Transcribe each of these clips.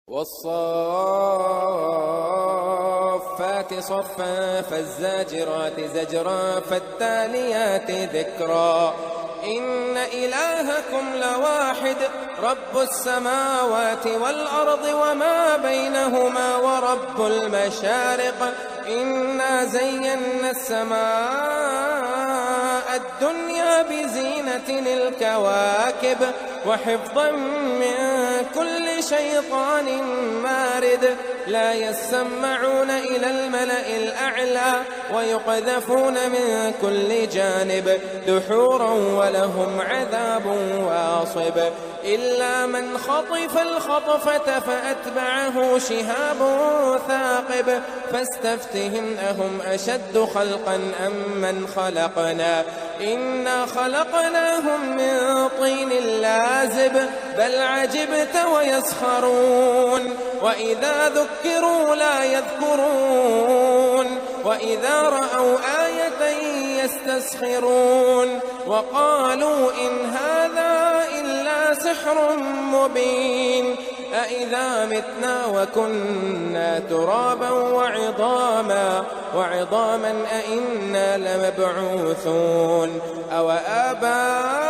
والصافات صفا فالزاجرات زجرا فالتاليات ذكرا إن إلهكم لواحد رب السماوات والأرض وما بينهما ورب المشارق إنا زينا السماء الدنيا بزينة الكواكب وحفظا من كل شيطان مارد لا يسمعون إلى الملأ الأعلى ويقذفون من كل جانب دحورا ولهم عذاب واصب إلا من خطف الخطفة فأتبعه شهاب ثاقب فاستفتهم أهم أشد خلقا أم من خلقنا إنا خلقناهم من طين لازب بل عجبت ويسخرون وإذا ذكروا لا يذكرون وإذا رأوا آية يستسخرون وقالوا إن هذا إلا سحر مبين أإذا متنا وكنا ترابا وعظاما أإنا لمبعوثون أو آباؤنا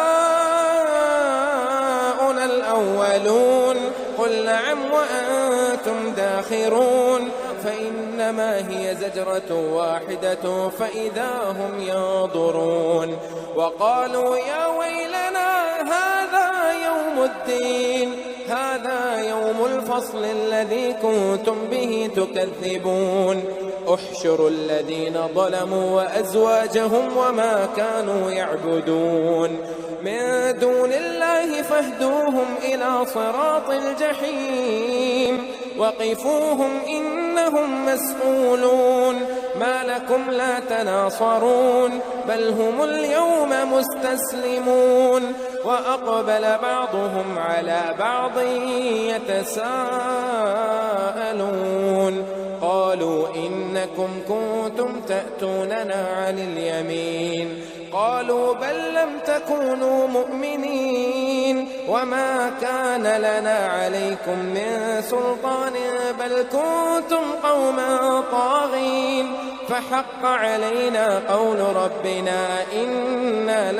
الأولون قل نعم وأنتم داخرون فإنما هي زجرة واحدة فإذا هم ينظرون وقالوا يا ويلنا هذا يوم الدين هذا يوم الفصل الذي كنتم به تكذبون احشروا الذين ظلموا وأزواجهم وما كانوا يعبدون من دون الله فاهدوهم إلى صراط الجحيم وقفوهم إنهم مسؤولون ما لكم لا تناصرون بل هم اليوم مستسلمون وأقبل بعضهم على بعض يتساءلون قالوا إنكم كنتم تأتوننا عن اليمين قالوا بل لم تكونوا مؤمنين وما كان لنا عليكم من سلطان بل كنتم قوما طاغين فحق علينا قول ربنا إنا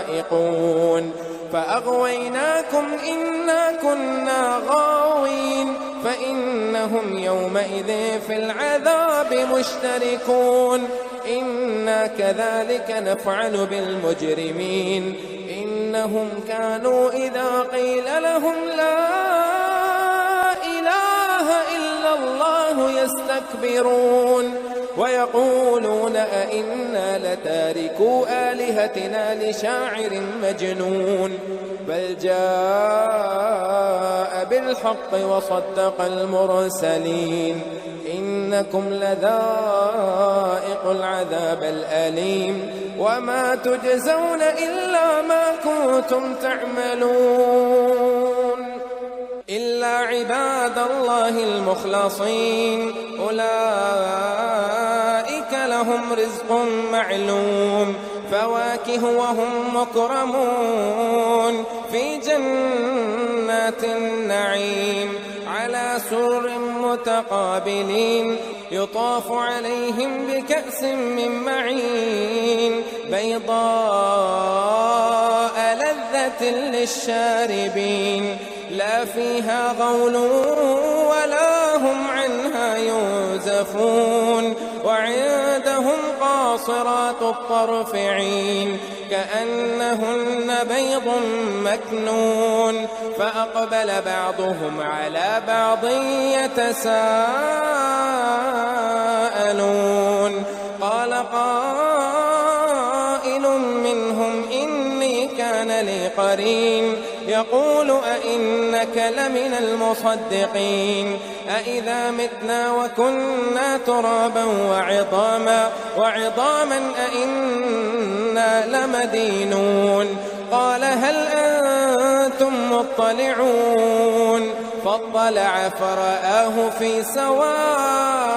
لذائقون فأغويناكم إنا كنا غاوين فإنهم يومئذ في العذاب مشتركون إنا كذلك نفعل بالمجرمين إنهم كانوا إذا قيل لهم لا إله إلا الله يستكبرون ويقولون أئنا لتاركو آلهتنا لشاعر مجنون بل جاء بالحق وصدق المرسلين إنكم لذائق العذاب الأليم وما تجزون إلا ما كنتم تعملون إلا عباد الله المخلصين أولئك لهم رزق معلوم فواكه وهم مكرمون في جنات النعيم على سرر متقابلين يطاف عليهم بكأس من معين بيضاء لذة للشاربين لا فيها غول ولا هم عنها ينزفون وعندهم قاصرات الطرف عين كأنهن بيض مكنون فأقبل بعضهم على بعض يتساءلون قال قائل منهم إني كان لي قرين يقول أئنك لمن المصدقين أئذا متنا وكنا ترابا وعظاما أئنا لمدينون قال هل أنتم مطلعون فاطلع فرآه في سواء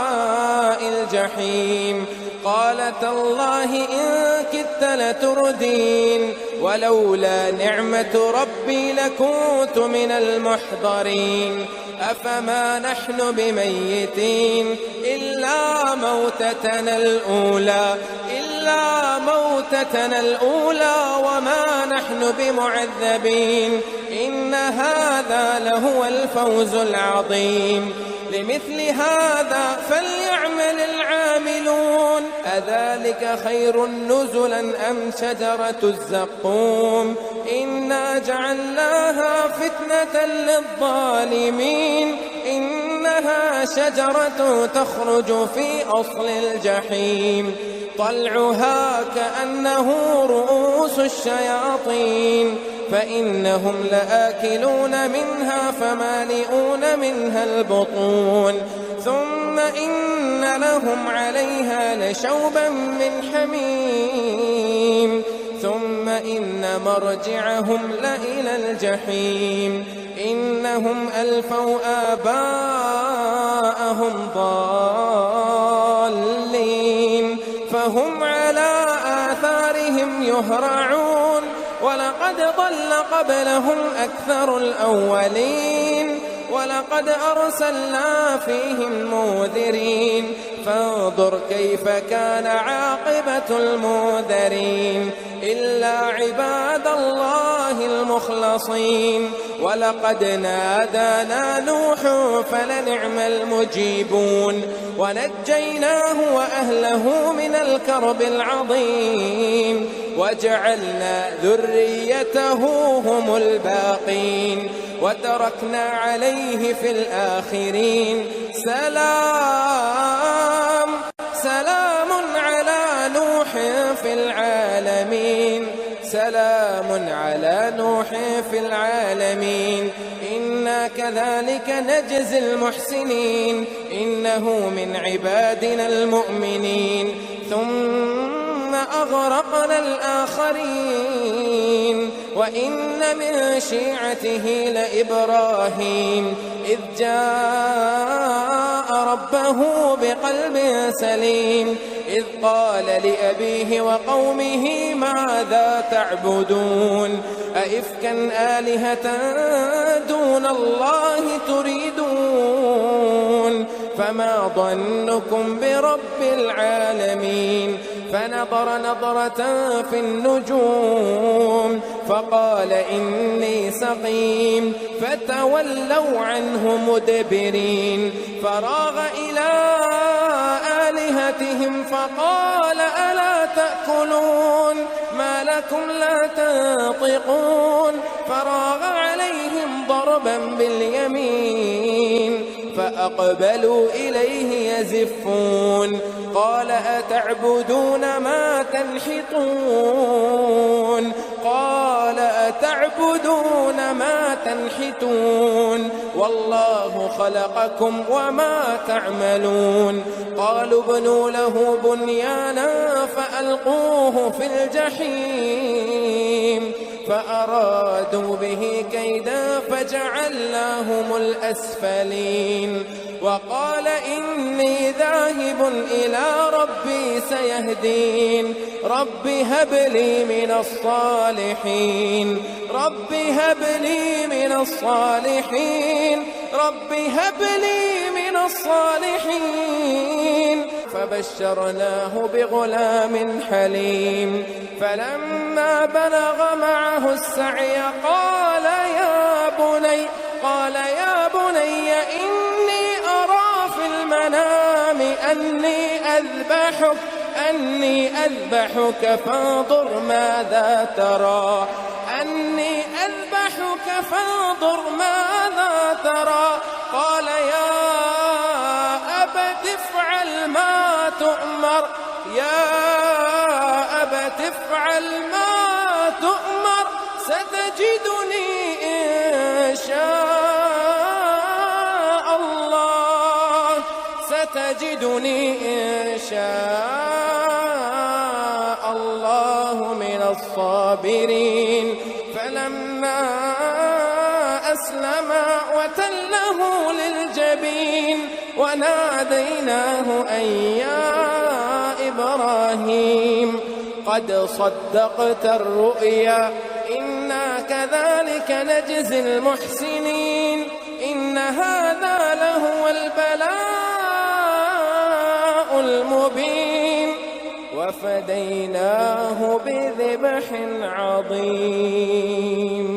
الجحيم قال تالله إن كدت لتردين ولولا نعمة ربي لكنت من المحضرين أفما نحن بميتين إلا موتتنا الأولى وما نحن بمعذبين إن هذا لهو الفوز العظيم لمثل هذا فليعمل العاملون أذلك خير نزلا أم شجرة الزقوم إنا جعلناها فتنة للظالمين إنها شجرة تخرج في أصل الجحيم طلعها كأنه رؤوس الشياطين فإنهم لآكلون منها فمالئون منها البطون ثم إن لهم عليها لشوبا من حميم ثم إن مرجعهم لإلى الجحيم إنهم ألفوا آباءهم ضالين فهم على آثارهم يهرعون ولقد ضل قبلهم أكثر الأولين ولقد أرسلنا فيهم منذرين فانظر كيف كان عاقبة المنذرين إلا عباد الله المخلصين ولقد نادانا نوح فلنعم المجيبون ونجيناه وأهله من الكرب العظيم وجعلنا ذريته هم الباقين وتركنا عليه في الآخرين سلام على نوح في العالمين إنا كذلك نجزي المحسنين إنه من عبادنا المؤمنين ثم أغرقنا الآخرين وإن من شيعته لإبراهيم إذ جاء ربه بقلب سليم إذ قال لأبيه وقومه ماذا تعبدون أئفكا آلهة دون الله تريدون فما ظنكم برب العالمين فنظر نظرة في النجوم فقال إني سقيم فتولوا عنه مدبرين فراغ إلى آلهتهم فقال ألا تأكلون ما لكم لا تنطقون فراغ عليهم ضربا باليمين فأقبلوا إليه يزفون قال أتعبدون ما تنحتون والله خلقكم وما تعملون قالوا ابنوا له بنيانا فألقوه في الجحيم فأرادوا به كيدا فجعلناهم الأسفلين وقال إني ذاهب إلى ربي سيهدين رب هب لي من الصالحين فبشرناه بغلام حليم فلما بلغ معه السعي قال يا بني إني أرى في المنام أني أذبحك فانظر ماذا ترى قال يا أبت افعل ما تؤمر ستجدني إن شاء الله من الصابرين فلما أسلما وتله للجبين وناديناه أن يا إبراهيم قد صدقت الرؤيا إنا كذلك نجزي المحسنين إنا هذا لهو البلاء المبين وفديناه بذبح عظيم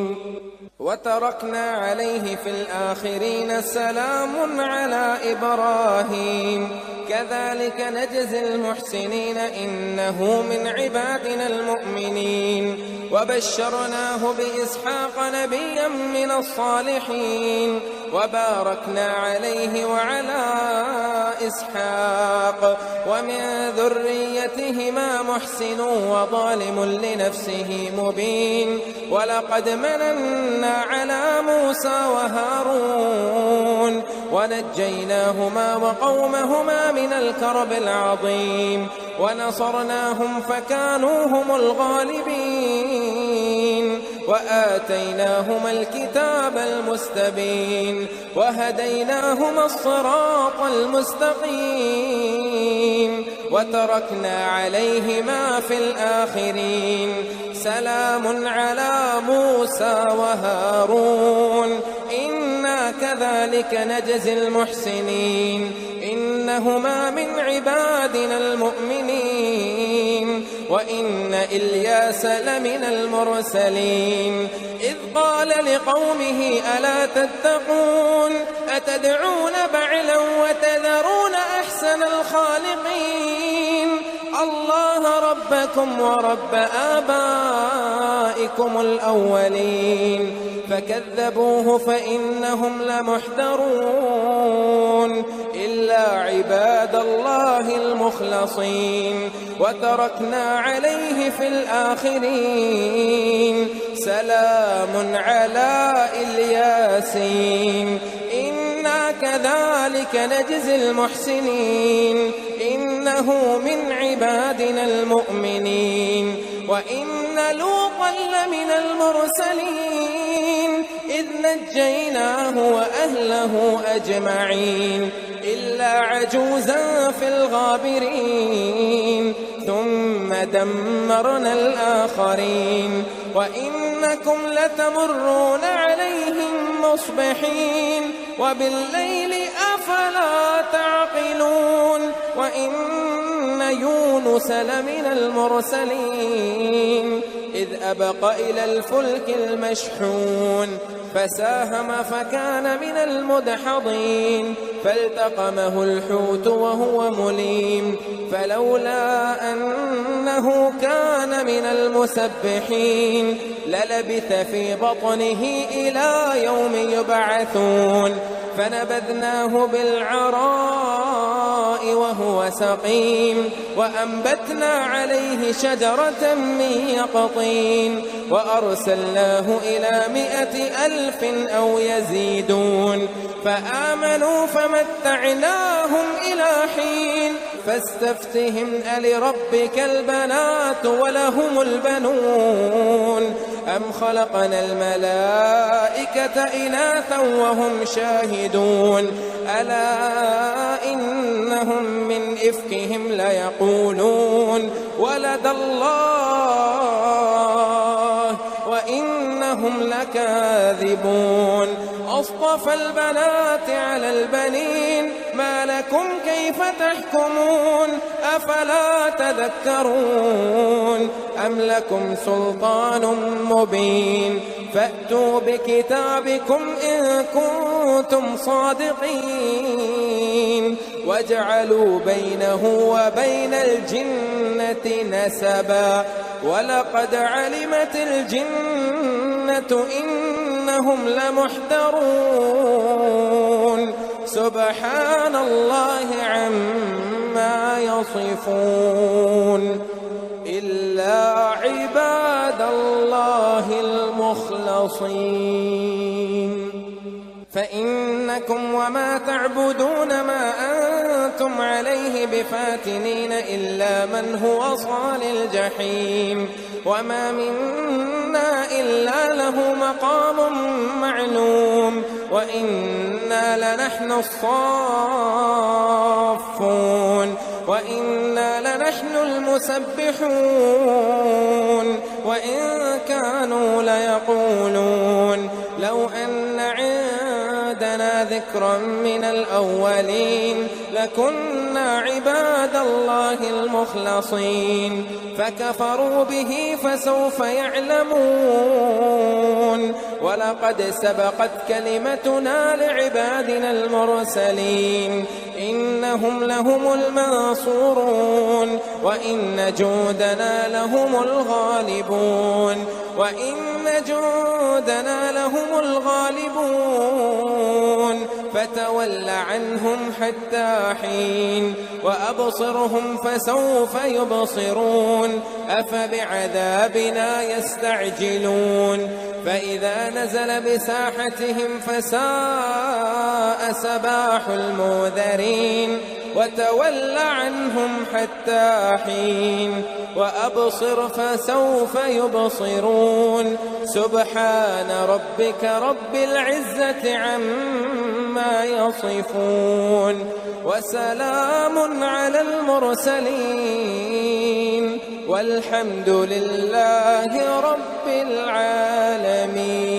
وتركنا عليه في الآخرين سلام على إبراهيم كذلك نجزي المحسنين إنه من عبادنا المؤمنين وبشرناه بإسحاق نبيا من الصالحين وباركنا عليه وعلى إسحاق ومن ذريتهما محسن وظالم لنفسه مبين ولقد مننا على موسى وهارون ونجيناهما وقومهما من الكرب العظيم ونصرناهم فكانوا هم الغالبين وآتيناهما الكتاب المستبين وهديناهما الصراط المستقيم وتركنا عليهما في الآخرين سلام على موسى وهارون إنا كذلك نجزي المحسنين إنهما من عبادنا المؤمنين وإن إلياس لمن المرسلين إذ قال لقومه ألا تتقون أتدعون بعلا وتذرون أحسن الخالقين الله ربكم ورب آبائكم الأولين فكذبوه فإنهم لمحضرون إلا عباد الله المخلصين وتركنا عليه في الآخرين سلام على الياسين إنا كذلك نجزي المحسنين إنه من عبادنا المؤمنين وإن لوطا لمن المرسلين إذ نجيناه وأهله أجمعين إلا عجوزا في الغابرين ثم دمرنا الآخرين وإنكم لتمرون عليهم مصبحين وبالليل أفلا تعقلون وإن يونس لمن المرسلين إذ أبق إلى الفلك المشحون فساهم فكان من المدحضين فالتقمه الحوت وهو مليم فلولا أنه كان من المسبحين للبث في بطنه إلى يوم يبعثون فنبذناه بالعراء وهو سقيم وأنبتنا عليه شجرة من يقطين وأرسلناه إلى 100,000 أو يزيدون فآمنوا فمتعناهم إلى حين فاستفتهم ألربك البنات ولهم البنون أم خلقنا الملائكة إناثا وهم شاهدون ألا إنهم من إفكهم ليقولون ولد الله وإنهم لكاذبون أصطفى البنات على البنين ما لكم كيف تحكمون أفلا تذكرون أم لكم سلطان مبين فأتوا بكتابكم إن كنتم صادقين واجعلوا بينه وبين الجنة نسبا ولقد علمت الجنة إنهم لمحضرون سبحان الله عما يصفون إلا عباد الله المخلصين فإنكم وما تعبدون ما أنتم عليه بفاتنين إلا من هو صال الجحيم وما منا إلا له مقام معلوم وإنا لنحن الصافون وإنا لنحن المسبحون وإن كانوا ليقولون لو أن عندنا لنا ذكرا من الأولين لكنا عباد الله المخلصين فكفروا به فسوف يعلمون ولقد سبقت كلمتنا لعبادنا المرسلين إنهم لهم المنصورون وإن جندنا لهم الغالبون فتول عنهم حتى حين وأبصرهم فسوف يبصرون أفبعذابنا يستعجلون فإذا نزل بساحتهم فساء سباح المنذرين وتول عنهم حتى حين وأبصر فسوف يبصرون سبحان ربك رب العزة عما يصفون وسلام على المرسلين والحمد لله رب العالمين.